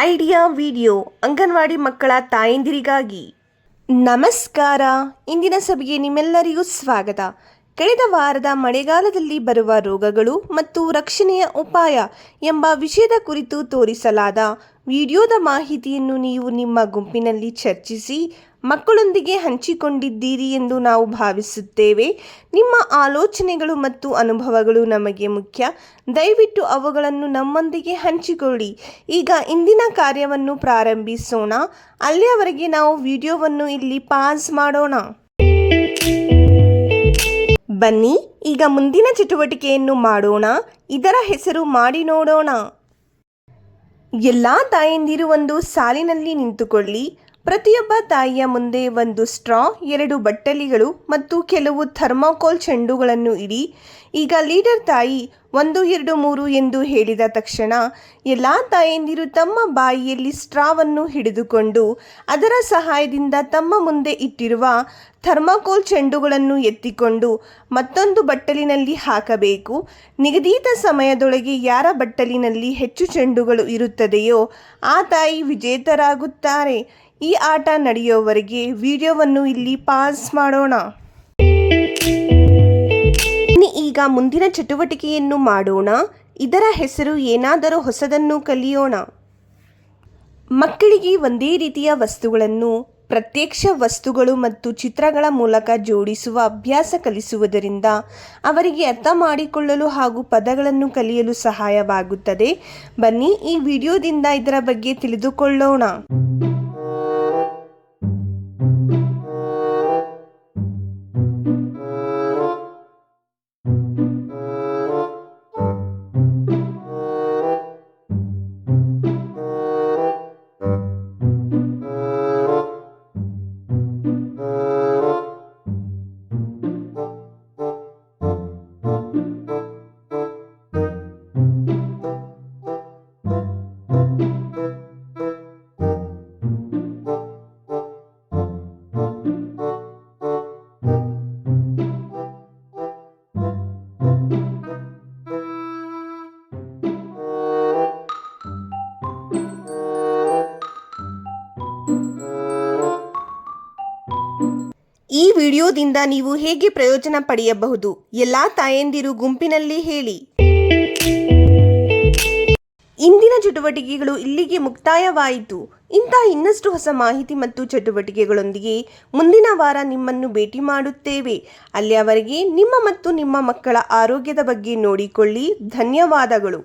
Idea video anganwadi ಮಕ್ಕಳ ತಾಯಂದಿರಿಗಾಗಿ. ನಮಸ್ಕಾರ. ಇಂದಿನ ಸಭೆಗೆ ನಿಮ್ಮೆಲ್ಲರಿಗೂ ಸ್ವಾಗತ. ಕಳೆದ ವಾರದ ಮಳೆಗಾಲದಲ್ಲಿ ಬರುವ ರೋಗಗಳು ಮತ್ತು ರಕ್ಷಣೆಯ ಉಪಾಯ ಎಂಬ ವಿಷಯದ ಕುರಿತು ತೋರಿಸಲಾದ ವಿಡಿಯೋದ ಮಾಹಿತಿಯನ್ನು ನೀವು ನಿಮ್ಮ ಗುಂಪಿನಲ್ಲಿ ಚರ್ಚಿಸಿ ಮಕ್ಕಳೊಂದಿಗೆ ಹಂಚಿಕೊಂಡಿದ್ದೀರಿ ಎಂದು ನಾವು ಭಾವಿಸುತ್ತೇವೆ. ನಿಮ್ಮ ಆಲೋಚನೆಗಳು ಮತ್ತು ಅನುಭವಗಳು ನಮಗೆ ಮುಖ್ಯ. ದಯವಿಟ್ಟು ಅವುಗಳನ್ನು ನಮ್ಮೊಂದಿಗೆ ಹಂಚಿಕೊಳ್ಳಿ. ಈಗ ಇಂದಿನ ಕಾರ್ಯವನ್ನು ಪ್ರಾರಂಭಿಸೋಣ. ಅಲ್ಲಿಯವರೆಗೆ ನಾವು ವಿಡಿಯೋವನ್ನು ಇಲ್ಲಿ ಪಾಸ್ ಮಾಡೋಣ. ಬನ್ನಿ ಈಗ ಮುಂದಿನ ಚಟುವಟಿಕೆಯನ್ನು ಮಾಡೋಣ. ಇದರ ಹೆಸರು ಮಾಡಿ ನೋಡೋಣ. ಎಲ್ಲ ತಾಯಂದಿರು ಒಂದು ಸಾಲಿನಲ್ಲಿ ನಿಂತುಕೊಳ್ಳಿ. ಪ್ರತಿಯೊಬ್ಬ ತಾಯಿಯ ಮುಂದೆ ಒಂದು ಸ್ಟ್ರಾ, 2 ಬಟ್ಟಲಿಗಳು ಮತ್ತು ಕೆಲವು ಥರ್ಮಾಕೋಲ್ ಚೆಂಡುಗಳನ್ನು ಇಡಿ. ಈಗ ಲೀಡರ್ ತಾಯಿ 1, 2, 3 ಎಂದು ಹೇಳಿದ ತಕ್ಷಣ ಎಲ್ಲ ತಾಯಂದಿರು ತಮ್ಮ ಬಾಯಿಯಲ್ಲಿ ಸ್ಟ್ರಾವನ್ನು ಹಿಡಿದುಕೊಂಡು ಅದರ ಸಹಾಯದಿಂದ ತಮ್ಮ ಮುಂದೆ ಇಟ್ಟಿರುವ ಥರ್ಮಾಕೋಲ್ ಚೆಂಡುಗಳನ್ನು ಎತ್ತಿಕೊಂಡು ಮತ್ತೊಂದು ಬಟ್ಟಲಿನಲ್ಲಿ ಹಾಕಬೇಕು. ನಿಗದಿತ ಸಮಯದೊಳಗೆ ಯಾರ ಬಟ್ಟಲಿನಲ್ಲಿ ಹೆಚ್ಚು ಚೆಂಡುಗಳು ಇರುತ್ತದೆಯೋ ಆ ತಾಯಿ ವಿಜೇತರಾಗುತ್ತಾರೆ. ಈ ಆಟ ನಡೆಯುವವರೆಗೆ ವಿಡಿಯೋವನ್ನು ಇಲ್ಲಿ ಪಾಸ್ ಮಾಡೋಣ. ಈಗ ಮುಂದಿನ ಚಟುವಟಿಕೆಯನ್ನು ಮಾಡೋಣ. ಇದರ ಹೆಸರು ಏನಾದರೂ ಹೊಸದನ್ನು ಕಲಿಯೋಣ. ಮಕ್ಕಳಿಗೆ ಒಂದೇ ರೀತಿಯ ವಸ್ತುಗಳನ್ನು ಪ್ರತ್ಯಕ್ಷ ವಸ್ತುಗಳು ಮತ್ತು ಚಿತ್ರಗಳ ಮೂಲಕ ಜೋಡಿಸುವ ಅಭ್ಯಾಸ ಕಲಿಸುವುದರಿಂದ ಅವರಿಗೆ ಅರ್ಥ ಮಾಡಿಕೊಳ್ಳಲು ಹಾಗೂ ಪದಗಳನ್ನು ಕಲಿಯಲು ಸಹಾಯವಾಗುತ್ತದೆ. ಬನ್ನಿ ಈ ವಿಡಿಯೋದಿಂದ ಇದರ ಬಗ್ಗೆ ತಿಳಿದುಕೊಳ್ಳೋಣ. ಈ ವಿಡಿಯೋದಿಂದ ನೀವು ಹೇಗೆ ಪ್ರಯೋಜನ ಪಡೆಯಬಹುದು? ಎಲ್ಲ ತಾಯಂದಿರು ಗುಂಪಿನಲ್ಲಿ ಹೇಳಿ. ಇಂದಿನ ಚಟುವಟಿಕೆಗಳು ಇಲ್ಲಿಗೆ ಮುಕ್ತಾಯವಾಯಿತು. ಇನ್ನಷ್ಟು ಹೊಸ ಮಾಹಿತಿ ಮತ್ತು ಚಟುವಟಿಕೆಗಳೊಂದಿಗೆ ಮುಂದಿನ ವಾರ ನಿಮ್ಮನ್ನು ಭೇಟಿ ಮಾಡುತ್ತೇವೆ. ಅಲ್ಲಿಯವರೆಗೆ ನಿಮ್ಮ ಮತ್ತು ನಿಮ್ಮ ಮಕ್ಕಳ ಆರೋಗ್ಯದ ಬಗ್ಗೆ ನೋಡಿಕೊಳ್ಳಿ. ಧನ್ಯವಾದಗಳು.